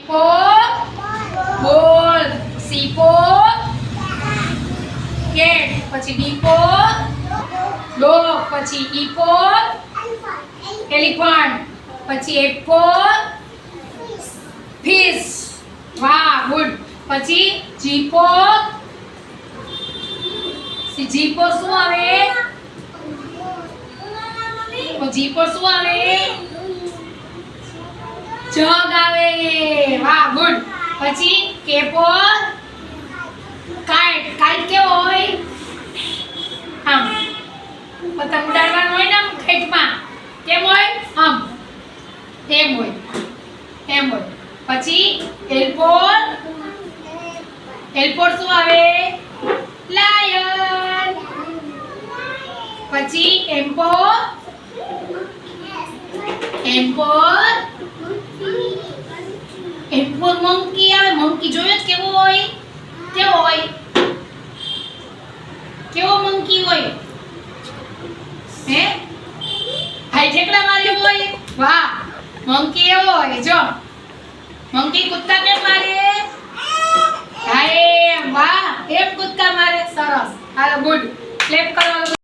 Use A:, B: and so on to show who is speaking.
A: બોલ. C four cat. પછી D four dog. પછી ઈ ફોર એલિફન્ટ. પછી એફ ફોર ફિશ. વાહ ગુડ. પછી જી ફોર શું આવે? જી ફોર શું આવે? જગ આવે. વાહ ગુડ. પછી કે ફોર કાઇટ. કાઇટ કેવો હોય? આમ પતંગ ઉડાડવાનો હોય ને આમ ખેતમાં કેમ હોય? આમ એમ હોય. પછી એલ ફોર શું આવે? લાયન. પછી એમ ફોર મંકી આવે. મંકી જોયો કેવો હોય? કેવો મંકી હોય? હે ભાઈ ઠેકડા માર્યો હોય? વાહ મંકી એવો હોય. જો મંકી કૂદકા કેમ મારે? હાય વાહ એમ કૂદકા મારે. સરસ. હાલો ગુડ. ક્લેપ કરો.